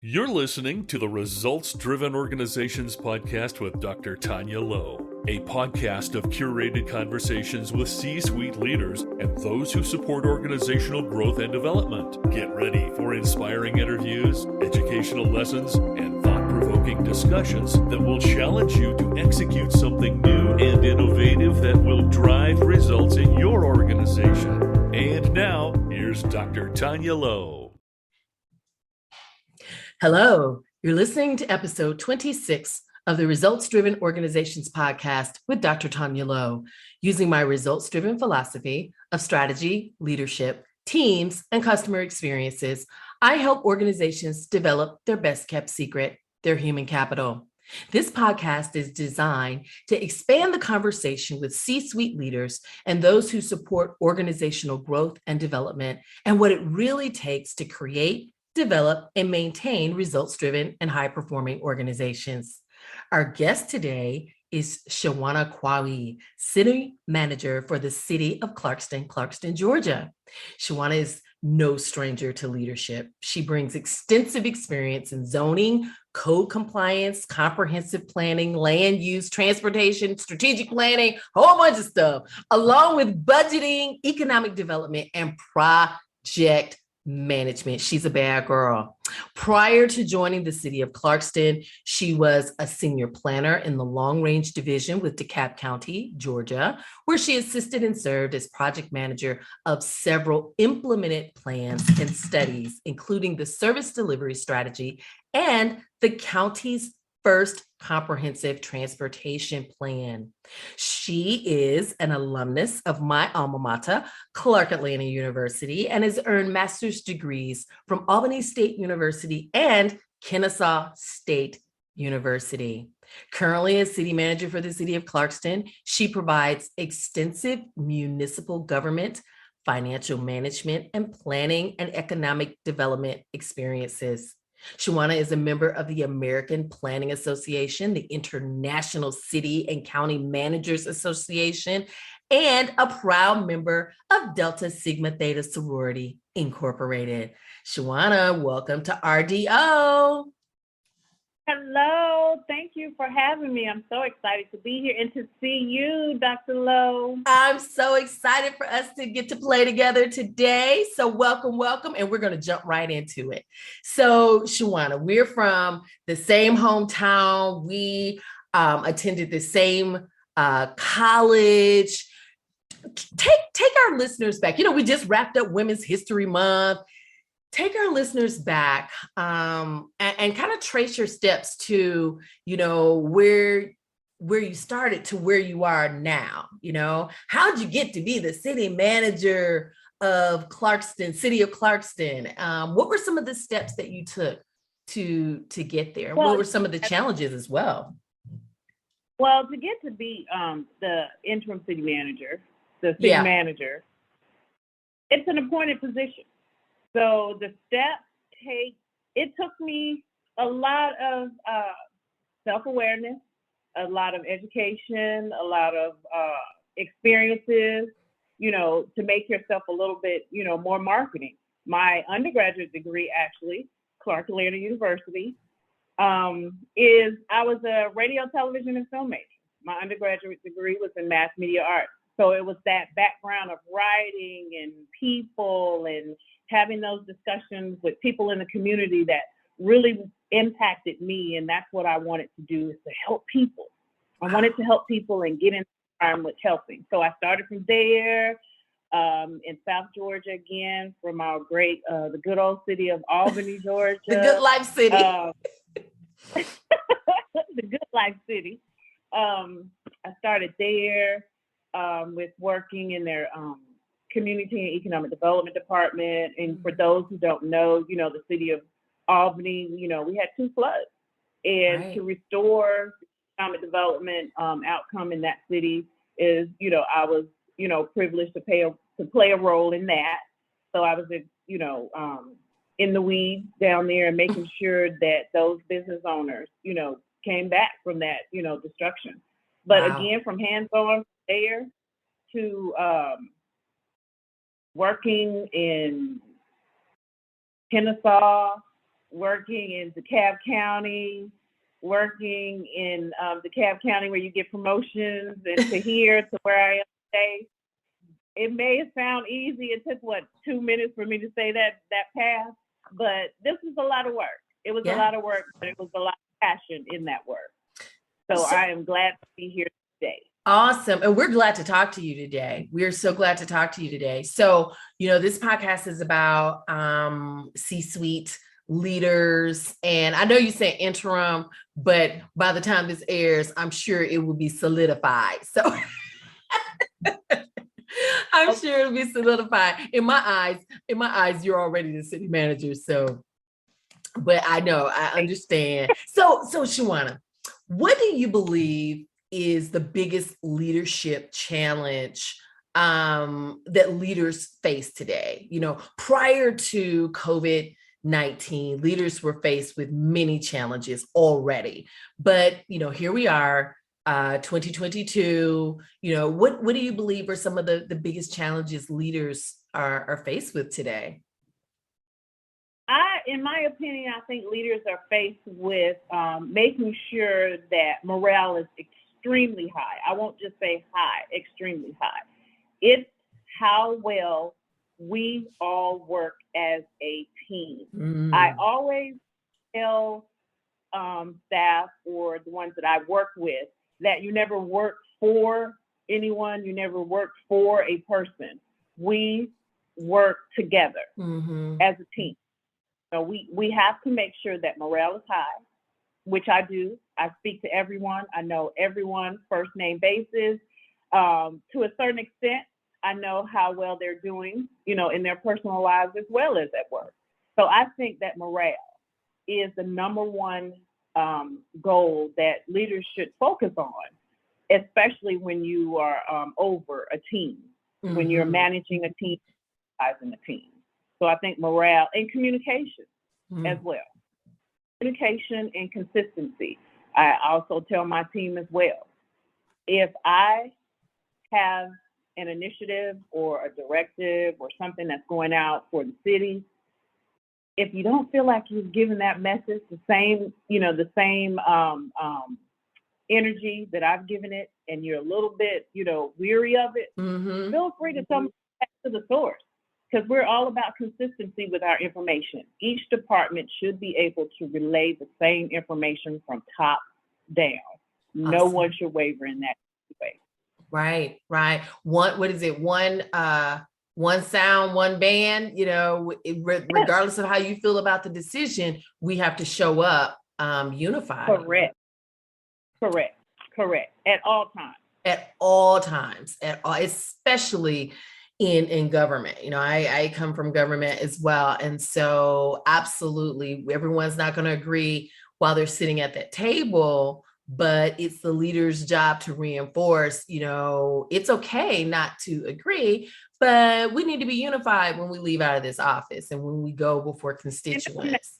You're listening to the Results Driven Organizations podcast with Dr. Tanya Lowe, a podcast of curated conversations with C-suite leaders and those who support organizational growth and development. Get ready for inspiring interviews, educational lessons, and thought-provoking discussions that will challenge you to execute something new and innovative that will drive results in your organization. And now, here's Dr. Tanya Lowe. Hello, you're listening to episode 26 of the Results Driven Organizations podcast with Dr. Tanya Lowe. Using my results driven philosophy of strategy, leadership, teams, and customer experiences, I help organizations develop their best kept secret, their human capital. This podcast is designed to expand the conversation with C-suite leaders and those who support organizational growth and development and what it really takes to create, develop, and maintain results-driven and high-performing organizations. Our guest today is Shawanna Qaiwy, City Manager for the City of Clarkston, Georgia. Shawanna is no stranger to leadership. She brings extensive experience in zoning, code compliance, comprehensive planning, land use, transportation, strategic planning, a whole bunch of stuff, along with budgeting, economic development, and project management. She's a bad girl. Prior to joining the City of Clarkston, she was a senior planner in the Long Range Division with DeKalb County, Georgia, where she assisted and served as project manager of several implemented plans and studies, including the service delivery strategy and the county's first comprehensive transportation plan. She is an alumnus of my alma mater, Clark Atlanta University, and has earned master's degrees from Albany State University and Kennesaw State University. Currently as city manager for the City of Clarkston, she provides extensive municipal government, financial management, and planning and economic development experiences. Shawanna is a member of the American Planning Association, the International City and County Managers Association, and a proud member of Delta Sigma Theta Sorority Incorporated. Shawanna, welcome to RDO. Hello, thank you for having me. I'm so excited to be here and to see you, Dr. Lowe. I'm so excited for us to get to play together today. So welcome, and we're going to jump right into it. So Shawanna, we're from the same hometown. We attended the same college. Take our listeners back. We just wrapped up Women's History Month. Take our listeners back and kind of trace your steps to, where you started to where you are now. How'd you get to be the city manager of Clarkston, City of Clarkston? What were some of the steps that you took to get there? What were some of the challenges as well? Well, to get to be the interim city manager, the city manager, it's an appointed position. So the steps it took me a lot of self-awareness, a lot of education, a lot of experiences, to make yourself a little bit, more marketing. My undergraduate degree, actually, Clark Atlanta University, I was a radio, television, and film major. My undergraduate degree was in mass media arts. So it was that background of writing and people and having those discussions with people in the community that really impacted me. And that's what I wanted to do, is to help people. I wanted to help people and get in with helping. So I started from there in South Georgia again, from our great, the good old city of Albany, Georgia. The good life city. The good life city. I started there with working in their community and economic development department. And for those who don't know, the city of Albany, we had 2 floods. And to restore economic development outcome in that city is, I was, privileged to play a role in that. So I was, in the weeds down there and making sure that those business owners, came back from that, destruction. But again, from hands-on there to working in Kennesaw, working in DeKalb County, working in DeKalb County where you get promotions, and to here to where I am today. It may sound easy. It took 2 minutes for me to say that path, but this is a lot of work. It was a lot of work, but it was a lot of passion in that work. So I am glad to be here today. Awesome. And we're glad to talk to you today. We're so glad to talk to you today. So, this podcast is about C-suite leaders. And I know you say interim, but by the time this airs, I'm sure it will be solidified. So I'm sure it'll be solidified. In my eyes, you're already the city manager. So, but I know, I understand. So Shawanna, what do you believe is the biggest leadership challenge that leaders face today? Prior to COVID-19, leaders were faced with many challenges already. But, here we are, 2022, what do you believe are some of the biggest challenges leaders are faced with today? In my opinion, I think leaders are faced with making sure that morale is extremely high. I won't just say high, extremely high. It's how well we all work as a team. I always tell staff or the ones that I work with that you never work for anyone, you never work for a person. We work together as a team. So we have to make sure that morale is high, which I do. I speak to everyone. I know everyone first name basis. To a certain extent, I know how well they're doing, in their personal lives as well as at work. So I think that morale is the number one goal that leaders should focus on, especially when you are over a team, when you're managing a team, advising a team. So I think morale and communication as well. Communication and consistency. I also tell my team as well, if I have an initiative or a directive or something that's going out for the city, if you don't feel like you've given that message the same energy that I've given it, and you're a little bit, weary of it, feel free to come back to the source, because we're all about consistency with our information. Each department should be able to relay the same information from top down. Awesome. No one should waver in that way. Right. What is it? One sound, one band, regardless of how you feel about the decision, we have to show up unified. Correct. At all times. Especially in government. I come from government as well. And so absolutely, everyone's not going to agree while they're sitting at that table, but it's the leader's job to reinforce, it's okay not to agree, but we need to be unified when we leave out of this office and when we go before constituents.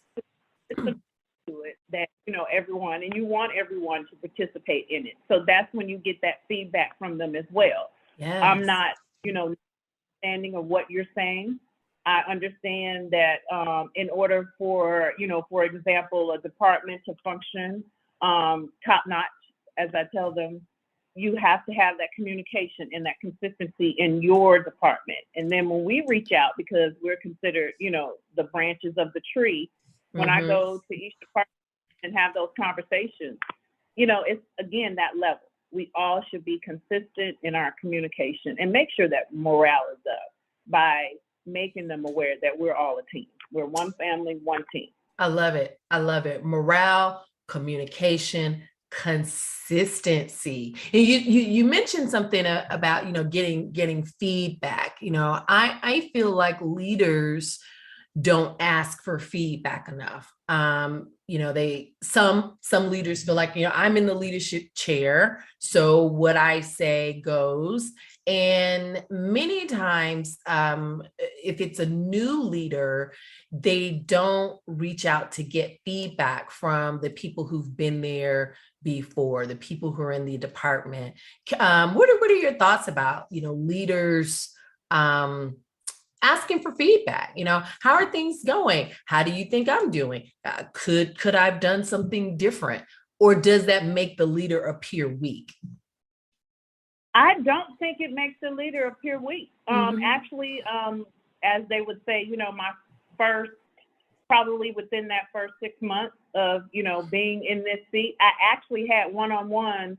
That, everyone, and you want everyone to participate in it. So that's when you get that feedback from them as well. Yes. I'm not, understanding of what you're saying. I understand that in order for, for example, a department to function top notch, as I tell them, you have to have that communication and that consistency in your department. And then when we reach out, because we're considered, the branches of the tree, when I go to each department and have those conversations, it's again that level. We all should be consistent in our communication and make sure that morale is up by making them aware that we're all a team. We're one family, one team. I love it. Morale, communication, consistency. And you mentioned something about, getting feedback. I feel like leaders don't ask for feedback enough. Some leaders feel like, I'm in the leadership chair, so what I say goes. And many times, if it's a new leader, they don't reach out to get feedback from the people who've been there before, the people who are in the department. What are your thoughts about, leaders asking for feedback. How are things going? How do you think I'm doing? Could I have done something different? Or does that make the leader appear weak? I don't think it makes the leader appear weak. Actually, as they would say, my first, probably within that first 6 months of, being in this seat, I actually had one-on-one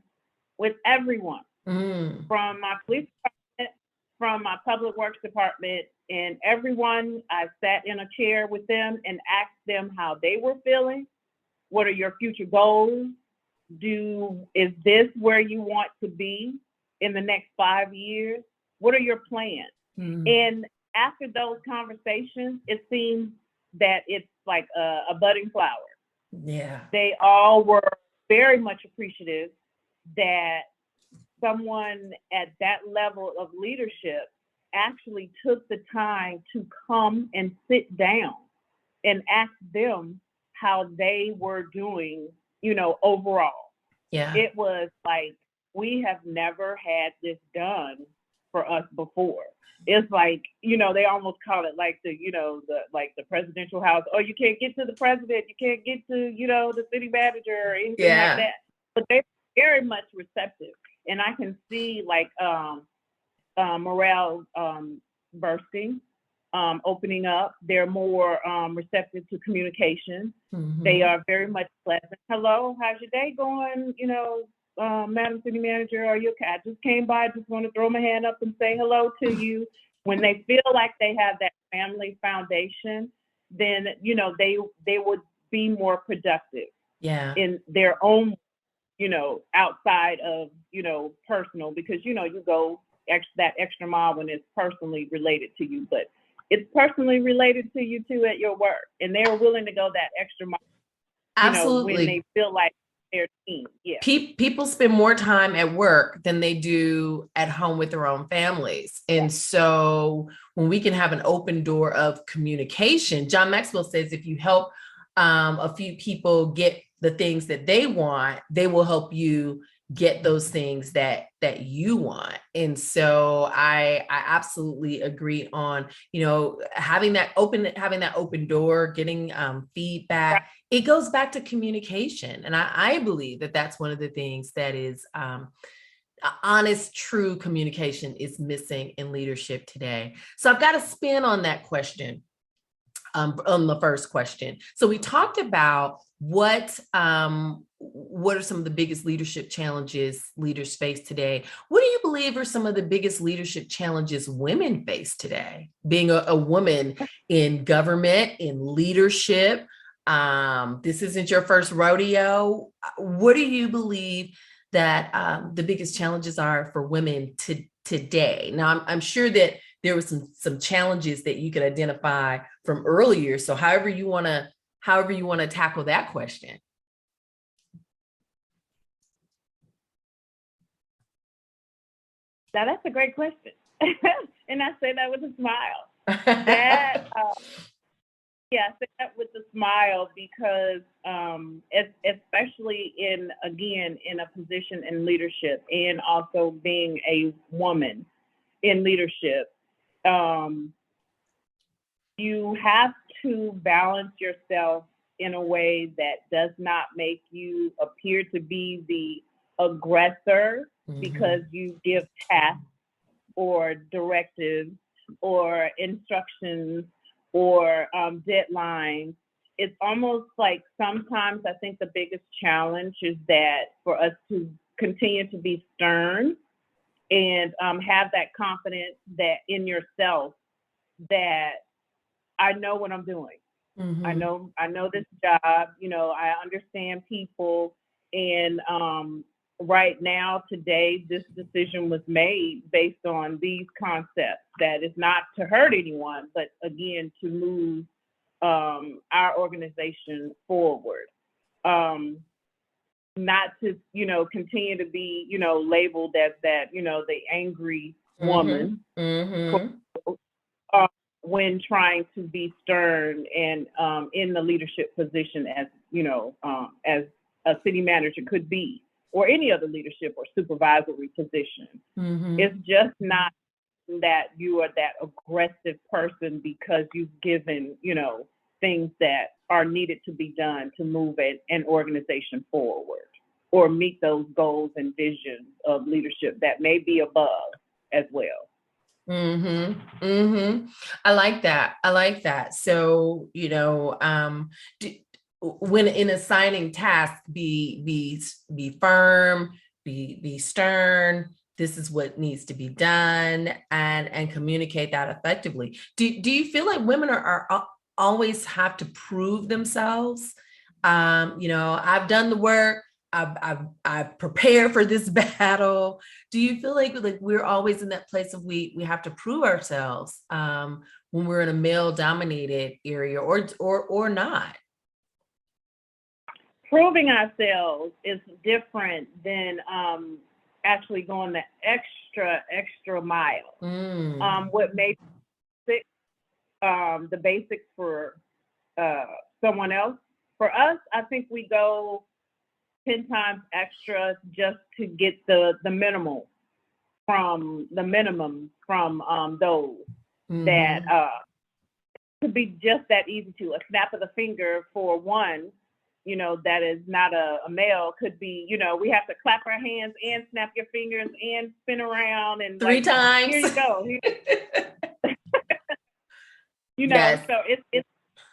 with everyone, from my police department, from my public works department, and everyone. I sat in a chair with them and asked them how they were feeling. What are your future goals? Is this where you want to be in the next 5 years? What are your plans? And after those conversations, it seems that it's like a budding flower. Yeah. They all were very much appreciative that someone at that level of leadership actually took the time to come and sit down and ask them how they were doing, overall. Yeah. It was like, we have never had this done for us before. It's like, they almost call it like the presidential house. Oh, you can't get to the president. You can't get to, the city manager or anything like that. But they're very much receptive. And I can see morale bursting, opening up. They're more receptive to communication. They are very much pleasant. Hello, how's your day going? Madam City Manager, are you okay? I just came by. I just want to throw my hand up and say hello to you. When they feel like they have that family foundation, then, they would be more productive in their own, outside of, personal, because, you go that extra mile when it's personally related to you, but it's personally related to you too at your work. And they're willing to go that extra mile, Absolutely. When they feel like their team. Yeah. People spend more time at work than they do at home with their own families. And so when we can have an open door of communication, John Maxwell says, if you help a few people get the things that they want, they will help you get those things that you want. And so I absolutely agree on, having that open door, getting feedback. It goes back to communication. And I believe that that's one of the things that is honest, true communication is missing in leadership today. So I've got a spin on that question, on the first question. So we talked about what are some of the biggest leadership challenges leaders face today? What do you believe are some of the biggest leadership challenges women face today? Being a woman in government, in leadership, this isn't your first rodeo. What do you believe that the biggest challenges are for women today? Now, I'm sure that there were some challenges that you could identify from earlier. So however you want to tackle that question. Now, that's a great question. And I say that with a smile. I say that with a smile because especially in a position in leadership and also being a woman in leadership, you have to balance yourself in a way that does not make you appear to be the aggressor because you give tasks or directives or instructions or deadlines. It's almost like sometimes I think the biggest challenge is that for us to continue to be stern and have that confidence that in yourself that I know what I'm doing. I know this job, I understand people. And right now, today, this decision was made based on these concepts that is not to hurt anyone, but again, to move our organization forward. Not to, continue to be, labeled as that, the angry woman. When trying to be stern and in the leadership position as a city manager could be, or any other leadership or supervisory position. It's just not that you are that aggressive person because you've given, things that are needed to be done to move an organization forward or meet those goals and visions of leadership that may be above as well. I like that. So, when in assigning tasks, be firm, be stern. This is what needs to be done, and communicate that effectively. Do you feel like women are always have to prove themselves? I've done the work. I've prepared for this battle. Do you feel like we're always in that place of we have to prove ourselves when we're in a male-dominated area, or not? Proving ourselves is different than actually going the extra mile. What makes the basics for someone else, for us, I think we go 10 times extra just to get the minimum from those that could be just that easy to a snap of the finger for one, that is not a male, could be, we have to clap our hands and snap your fingers and spin around and 3 times. Here you go. Yes. So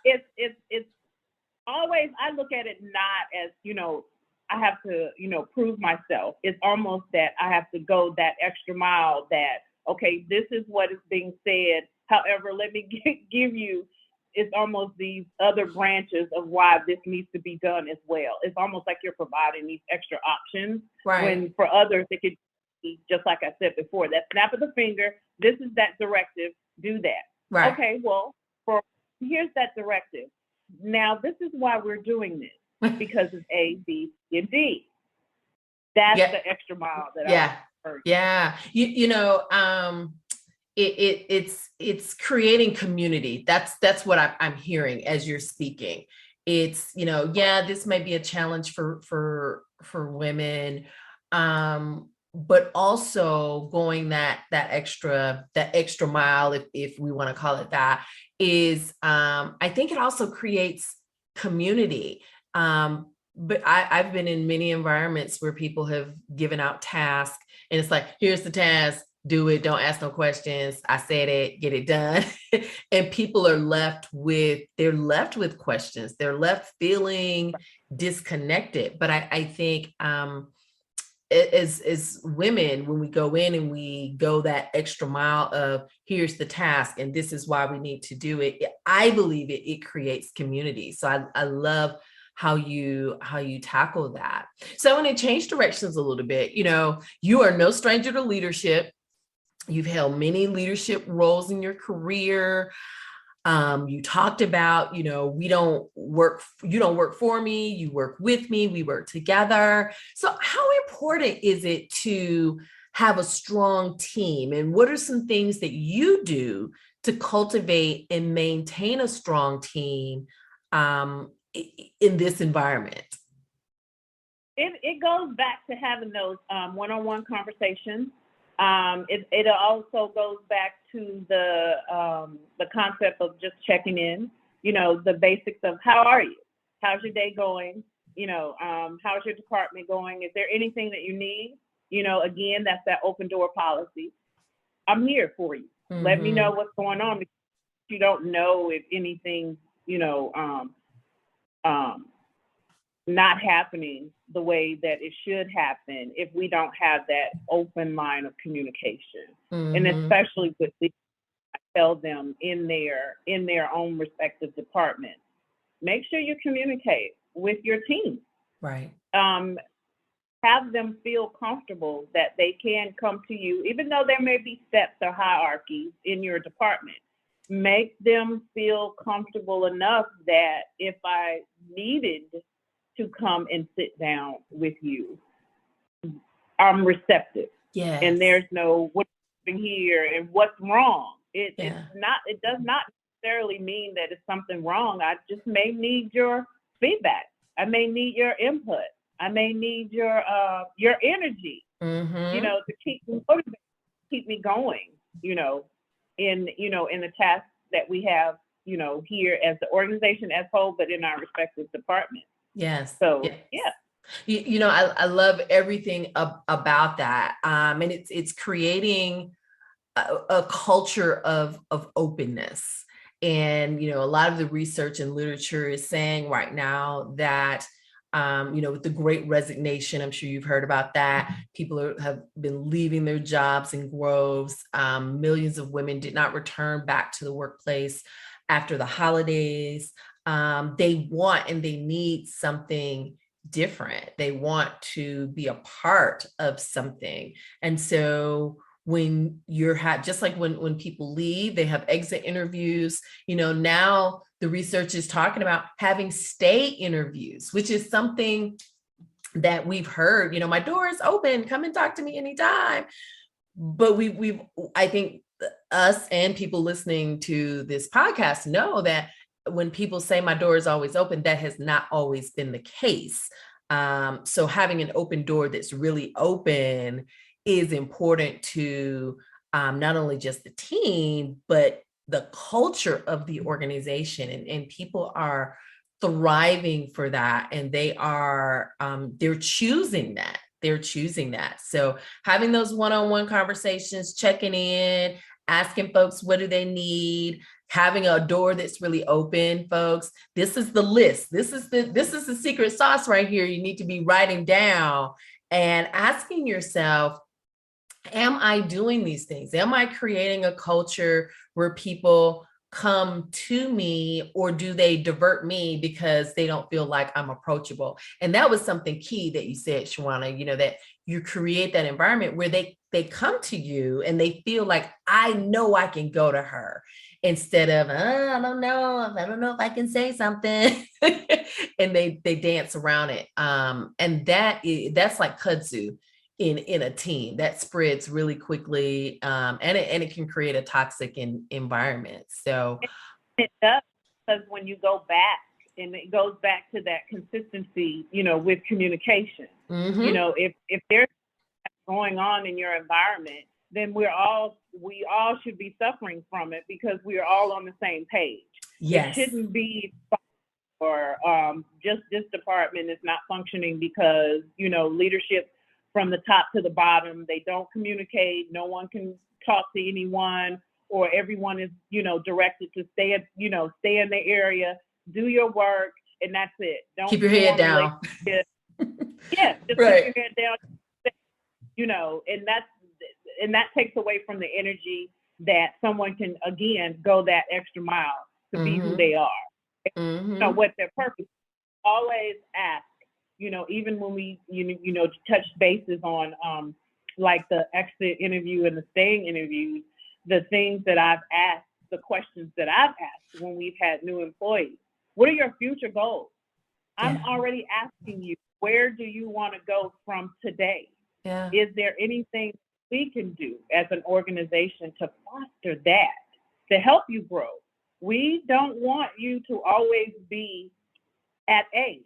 it's always, I look at it not as, I have to, prove myself. It's almost that I have to go that extra mile that, okay, this is what is being said. However, let me give you, it's almost these other branches of why this needs to be done as well. It's almost like you're providing these extra options. Right. When for others, it could be, just like I said before, that snap of the finger, this is that directive, do that. Right. Okay, well, here's that directive. Now, this is why we're doing this. Because it's A, B, C, and D. That's the extra mile that I heard. Yeah. It's creating community. That's what I'm hearing as you're speaking. It's, this may be a challenge for women, but also going that extra mile, if we want to call it that, is I think it also creates community. But I've been in many environments where people have given out tasks and it's like, here's the task, do it, don't ask no questions. I said it, get it done. And people are left with questions. They're left feeling disconnected. But I think as women, when we go in and we go that extra mile of here's the task and this is why we need to do it, I believe it creates community. So I love how you tackle that. So I want to change directions a little bit. You are no stranger to leadership. You've held many leadership roles in your career. You talked about, you don't work for me, you work with me, we work together. So how important is it to have a strong team? And what are some things that you do to cultivate and maintain a strong team in this environment? It goes back to having those one-on-one conversations. It also goes back to the concept of just checking in, the basics of how are you? How's your day going? How's your department going? Is there anything that you need? Again, that's that open door policy. I'm here for you. Mm-hmm. Let me know what's going on, because you don't know if anything, not happening the way that it should happen if we don't have that open line of communication. Mm-hmm. And especially with the, I tell them in their own respective departments, make sure you communicate with your team. Right. Have them feel comfortable that they can come to you, even though there may be steps or hierarchies in your department. Make them feel comfortable enough that if I needed to come and sit down with you, I'm receptive. Yes. And there's no what's here and what's wrong. It does not necessarily mean that it's something wrong. I just may need your feedback. I may need your input. I may need your energy, to keep me motivated, keep me going. in the tasks that we have, here as the organization as whole, but in our respective departments. Yes. So, yes. Yeah. I love everything about that. And it's creating a culture of openness. And, a lot of the research and literature is saying right now that, with the Great Resignation, I'm sure you've heard about that. People have been leaving their jobs in groves. Millions of women did not return back to the workplace after the holidays. They want and they need something different. They want to be a part of something. And so when just like when people leave, they have exit interviews, now the research is talking about having stay interviews, which is something that we've heard, my door is open, come and talk to me anytime. But I think us and people listening to this podcast know that when people say my door is always open, that has not always been the case. So having an open door that's really open is important to not only just the team, but the culture of the organization. And people are thriving for that. And they're choosing that. They're choosing that. So having those one-on-one conversations, checking in, asking folks, what do they need? Having a door that's really open, folks. This is the list. This is the secret sauce right here. You need to be writing down and asking yourself, am I doing these things? Am I creating a culture where people come to me, or do they divert me because they don't feel like I'm approachable? And that was something key that you said, Shawanna, that you create that environment where they come to you and they feel like, I know I can go to her, instead of, I don't know if I can say something. And they dance around it. And that's like kudzu in a team that spreads really quickly. And it can create a toxic environment. So it does, because when you go back, and it goes back to that consistency, with communication. mm-hmm. If there's going on in your environment, then we all should be suffering from it, because we are all on the same page. Yes. It shouldn't be, or just this department is not functioning because, leadership from the top to the bottom, they don't communicate. No one can talk to anyone, or everyone is, directed to stay in their area, do your work, and that's it. Don't keep your head down. Yeah, just right. keep your head down. And that takes away from the energy that someone can, again, go that extra mile to be who they are. Mm-hmm. What their purpose is. Always ask, even when we, touch bases on, like the exit interview and the staying interviews, the things that I've asked, the questions that I've asked when we've had new employees. What are your future goals? I'm already asking you, where do you want to go from today? Yeah. Is there anything we can do as an organization to foster that, to help you grow? We don't want you to always be at A.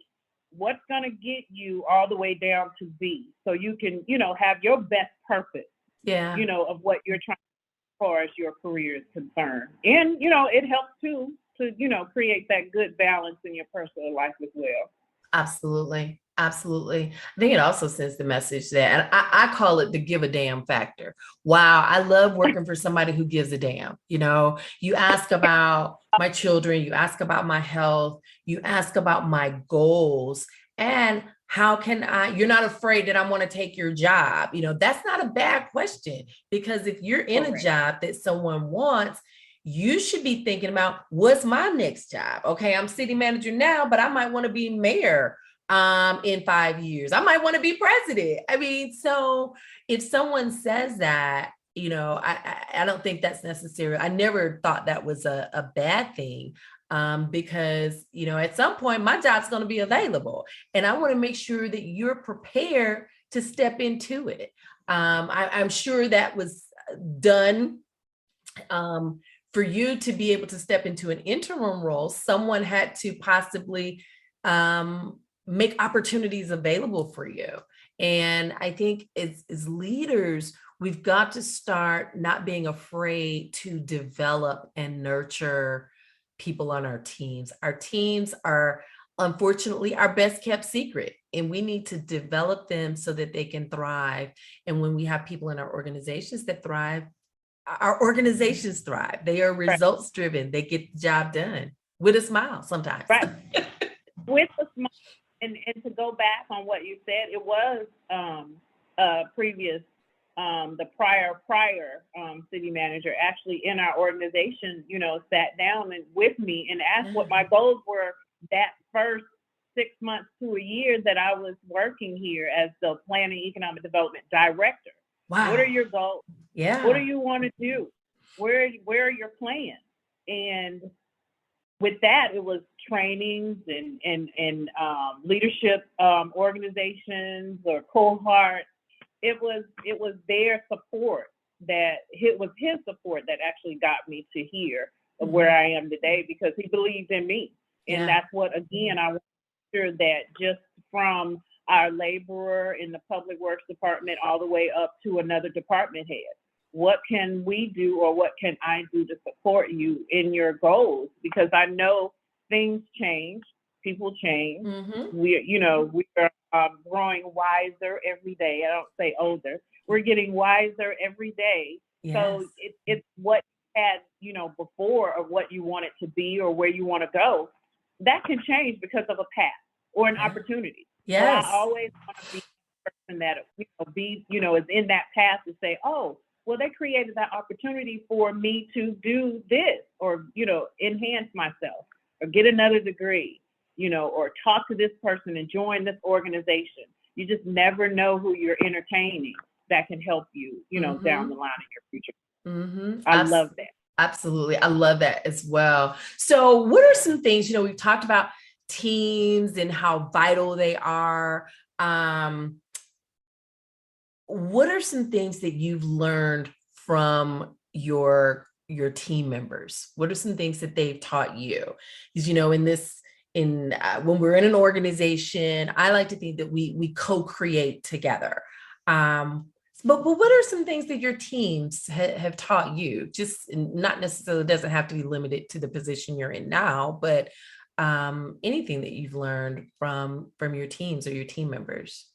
What's going to get you all the way down to B, so you can, have your best purpose, of what you're trying as far as your career is concerned. And, it helps too to, create that good balance in your personal life as well. Absolutely. Absolutely. I think it also sends the message that, and I call it the give a damn factor. Wow. I love working for somebody who gives a damn. You ask about my children, you ask about my health, you ask about my goals, and how can you're not afraid that I want to take your job. That's not a bad question, because if you're in a job that someone wants, you should be thinking about, what's my next job? Okay. I'm city manager now, but I might want to be mayor in 5 years. I might want to be president. So if someone says that, I don't think that's necessary. I never thought that was a bad thing, because, at some point my job's going to be available, and I want to make sure that you're prepared to step into it. I'm sure that was done. For you to be able to step into an interim role, someone had to possibly make opportunities available for you. And I think as leaders, we've got to start not being afraid to develop and nurture people on our teams. Our teams are unfortunately our best kept secret, and we need to develop them so that they can thrive. And when we have people in our organizations that thrive, our organizations thrive. They are results driven. They get the job done with a smile sometimes. Right. With a smile. And to go back on what you said, it was previous, the prior city manager actually in our organization, sat down with me and asked what my goals were that first 6 months to a year that I was working here as the Planning Economic Development Director. Wow. What are your goals? Yeah. What do you want to do? Where are your plans? And with that, it was trainings and leadership organizations or cohorts. It was their support it was his support that actually got me to here where I am today, because he believes in me. And that's what, again, I want to make sure that just from our laborer in the public works department all the way up to another department head, what can we do or what can I do to support you in your goals? Because I know things change, people change. We are growing wiser every day. I don't say older. We're getting wiser every day. Yes. So it's what you had, before, of what you want it to be or where you want to go. That can change because of a path or an opportunity. Yes. So I always want to be the person that is in that path to say, oh, well, they created that opportunity for me to do this, or, enhance myself, or get another degree, or talk to this person and join this organization. You just never know who you're entertaining that can help you, down the line in your future. I love that. Absolutely. I love that as well. So what are some things, we've talked about teams and how vital they are. What are some things that you've learned from your team members? What are some things that they've taught you? Because, when we're in an organization, I like to think that we co-create together. But what are some things that your teams have taught you? Just not necessarily, doesn't have to be limited to the position you're in now, but anything that you've learned from your teams or your team members.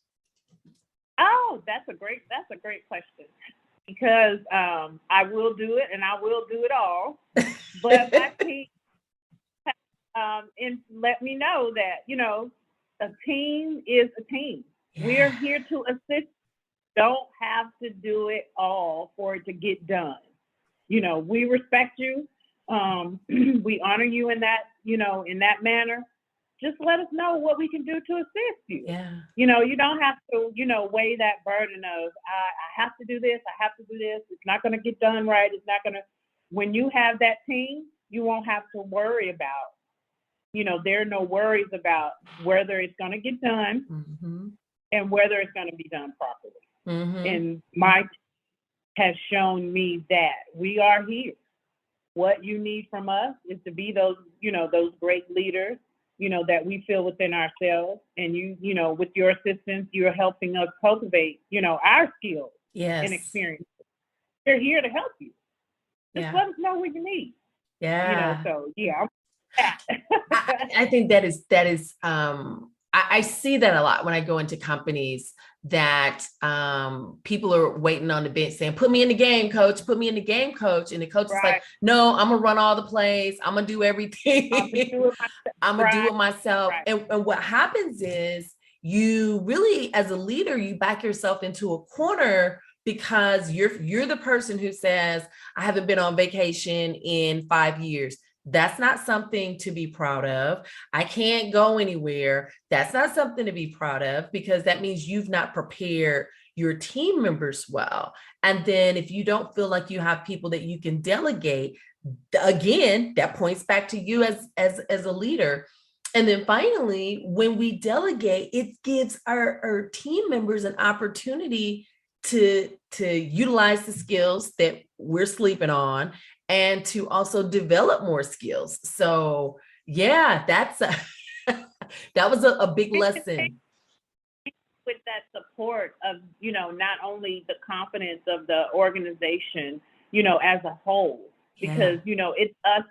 Oh, that's a great question, because I will do it and I will do it all. But my team and let me know that, a team is a team. Yeah. We're here to assist. Don't have to do it all for it to get done. We respect you. We honor you in that, in that manner. Just let us know what we can do to assist you. Yeah. You don't have to, weigh that burden of, I have to do this, I have to do this. It's not going to get done right. It's not going to, when you have that team, you won't have to worry about, there are no worries about whether it's going to get done and whether it's going to be done properly. And my team has shown me that we are here. What you need from us is to be those, those great leaders, that we feel within ourselves. And with your assistance, you're helping us cultivate, our skills and experiences. They're here to help you. Just let us know what you need. Yeah. So yeah. I think that is I see that a lot when I go into companies, that people are waiting on the bench saying, put me in the game, coach, put me in the game, coach. And the coach is like, no, I'm gonna run all the plays. I'm gonna do everything. I'm gonna do it myself. Right. And what happens is, you really, as a leader, you back yourself into a corner, because you're the person who says, I haven't been on vacation in 5 years. That's not something to be proud of. I can't go anywhere. That's not something to be proud of, because that means you've not prepared your team members well. And then if you don't feel like you have people that you can delegate, again, that points back to you as a leader. And then finally, when we delegate, it gives our team members an opportunity to utilize the skills that we're sleeping on, and to also develop more skills. So yeah, that was a big lesson. with that support of, not only the confidence of the organization, as a whole, because, it's us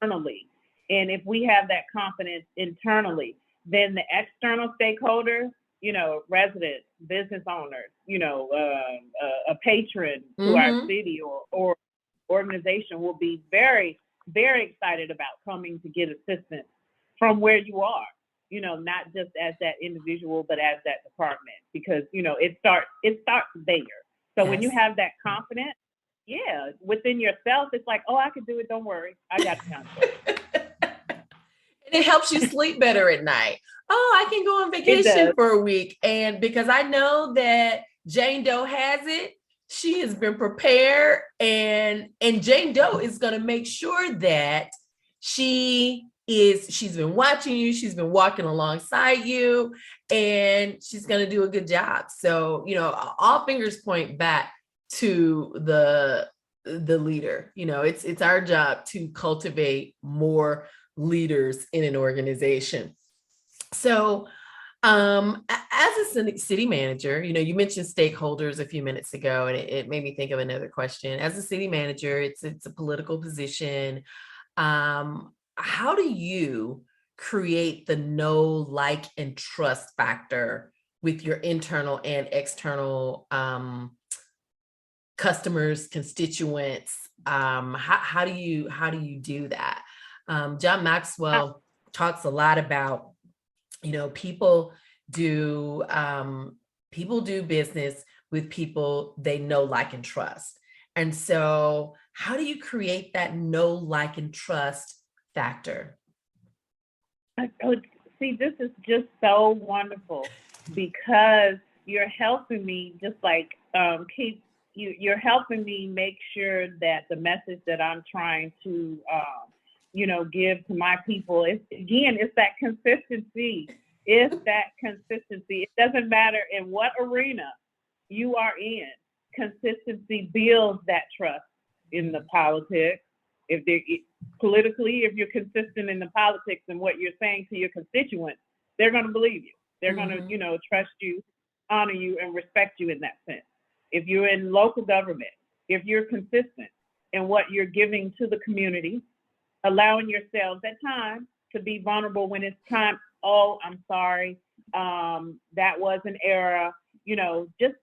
internally. And if we have that confidence internally, then the external stakeholders, residents, business owners, a patron to our city or organization will be very, very excited about coming to get assistance from where you are, not just as that individual, but as that department, because, it starts there. So when you have that confidence, within yourself, it's like, oh, I can do it. Don't worry. I got it. And it helps you sleep better at night. Oh, I can go on vacation for a week. And because I know that Jane Doe has it, she has been prepared, and Jane Doe is going to make sure that she's been watching you, she's been walking alongside you, and she's going to do a good job. So, all fingers point back to the leader. It's our job to cultivate more leaders in an organization. So, as a city manager, you mentioned stakeholders a few minutes ago, and it made me think of another question. As a city manager, it's a political position. How do you create the know, like, and trust factor with your internal and external customers, constituents? How do you do that? John Maxwell talks a lot about, people do business with people they know, like, and trust. And so how do you create that know, like, and trust factor? See, this is just so wonderful, because you're helping me just like you're helping me make sure that the message that I'm trying to give to my people is, again, it's that consistency. It's that consistency. It doesn't matter in what arena you are in. Consistency builds that trust in the politics. Politically, if you're consistent in the politics and what you're saying to your constituents, they're going to believe you. They're going to, trust you, honor you, and respect you in that sense. If you're in local government, if you're consistent in what you're giving to the community, allowing yourselves at times to be vulnerable when it's time. Oh, I'm sorry. That was an error. Just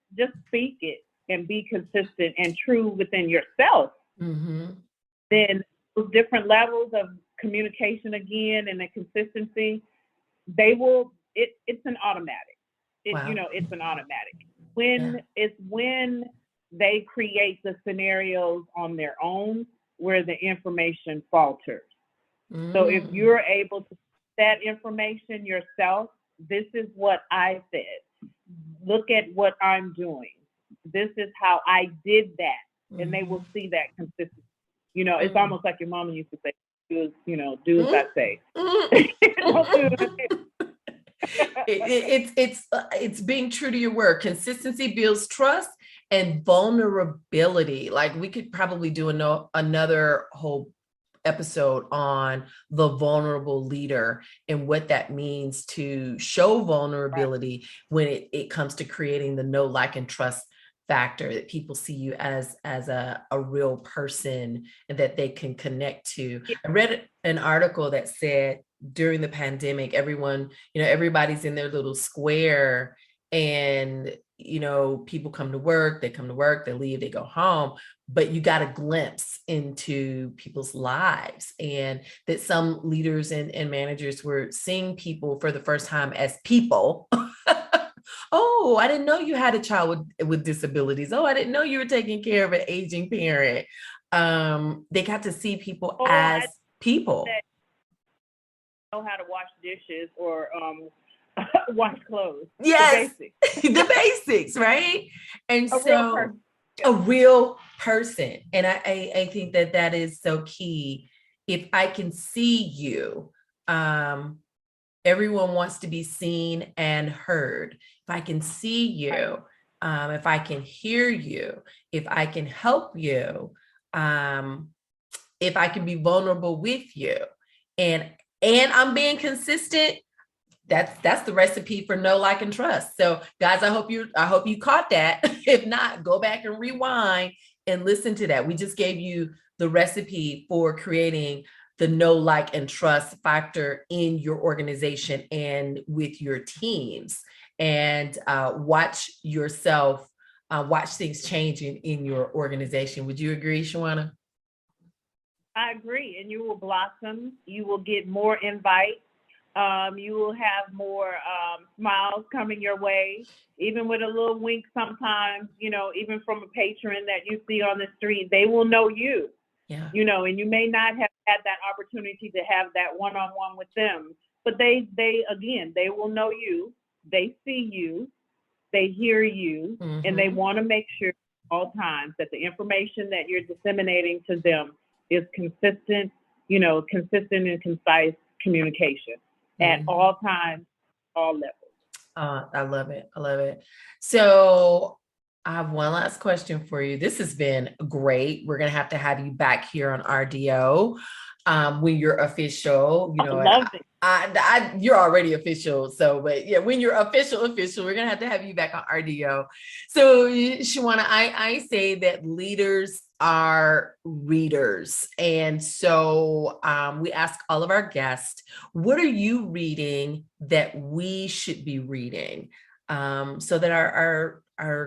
speak it and be consistent and true within yourself. Then those different levels of communication again and the consistency, it's an automatic. It's an automatic. It's when they create the scenarios on their own where the information falters. So if you're able to that information yourself, this is what I said. Look at what I'm doing. This is how I did that. And they will see that consistency. It's almost like your mama used to say, do as I say. It's being true to your word. Consistency builds trust and vulnerability. Like, we could probably do another whole episode on the vulnerable leader and what that means to show vulnerability when it comes to creating the know, like, and trust factor, that people see you as a real person and that they can connect to. I read an article that said during the pandemic, everybody's in their little square, and people come to work, they leave, they go home, but you got a glimpse into people's lives, and that some leaders and managers were seeing people for the first time as people. Oh, I didn't know you had a child with disabilities. Oh, I didn't know you were taking care of an aging parent. They got to see people as people. Know how to wash dishes or wash clothes. Yes, the basics, right? And a real person. And I think that is so key. If I can see you, everyone wants to be seen and heard. If I can see you, if I can hear you, if I can help you, if I can be vulnerable with you, and I'm being consistent, That's the recipe for know, like, and trust. So guys, I hope you caught that. If not, go back and rewind and listen to that. We just gave you the recipe for creating the know, like, and trust factor in your organization and with your teams. And watch yourself, watch things changing in your organization. Would you agree, Shawanna? I agree. And you will blossom. You will get more invites. You will have more smiles coming your way, even with a little wink sometimes, even from a patron that you see on the street. They will know you, and you may not have had that opportunity to have that one-on-one with them, but they will know you. They see you, they hear you, and they want to make sure at all times that the information that you're disseminating to them is consistent and concise communication at all times, all levels. I love it. So I have one last question for you. This has been great. We're going to have you back here on RDO when you're official. I love it. You're already official. So, but yeah, when you're official, we're going to have you back on RDO. So Shawanna, I say that leaders are readers. And so we ask all of our guests, what are you reading that we should be reading so that our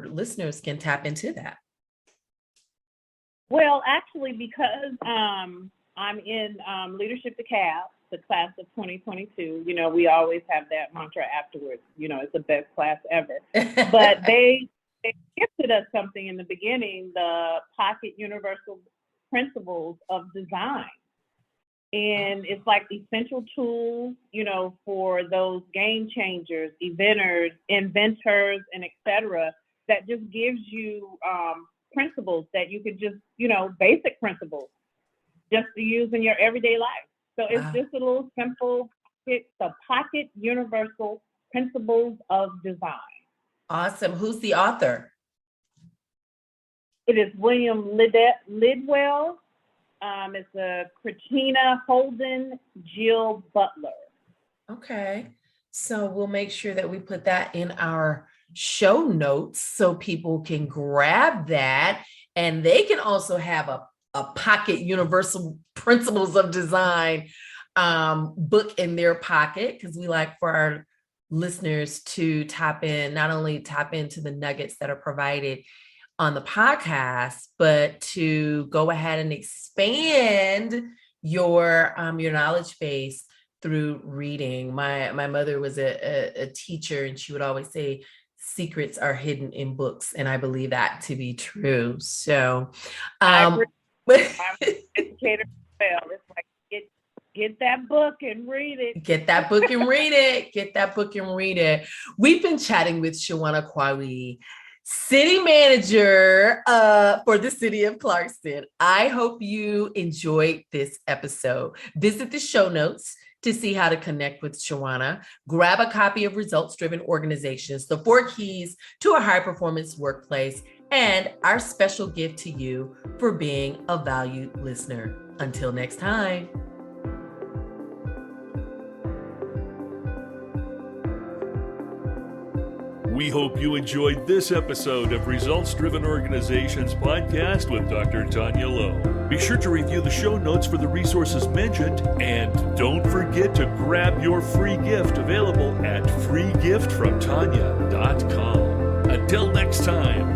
listeners can tap into that? Well, actually, because I'm in Leadership DeKalb, the class of 2022, we always have that mantra afterwards, it's the best class ever. But they gifted us something in the beginning, the Pocket Universal Principles of Design. And it's like essential tools, for those game changers, inventors, and et cetera, that just gives you principles that you could just, basic principles just to use in your everyday life. So it's just a little simple, it's the Pocket Universal Principles of Design. Awesome. Who's the author? It is William Lidwell. It's a Christina Holden, Jill Butler. Okay. So we'll make sure that we put that in our show notes so people can grab that, and they can also have a Pocket Universal Principles of Design book in their pocket, because we like for our listeners to not only tap into the nuggets that are provided on the podcast, but to go ahead and expand your knowledge base through reading. My mother was a teacher, and she would always say, secrets are hidden in books. And I believe that to be true. So, I'm an educator as well. It's like, get that book and read it. Get that book and read it. We've been chatting with Shawanna Qaiwy, City Manager for the City of Clarkston. I hope you enjoyed this episode. Visit the show notes to see how to connect with Shawanna. Grab a copy of Results Driven Organizations, the 4 Keys to a High Performance Workplace, and our special gift to you for being a valued listener. Until next time. We hope you enjoyed this episode of Results Driven Organizations podcast with Dr. Tanya Lowe. Be sure to review the show notes for the resources mentioned, and don't forget to grab your free gift available at freegiftfromtanya.com. Until next time.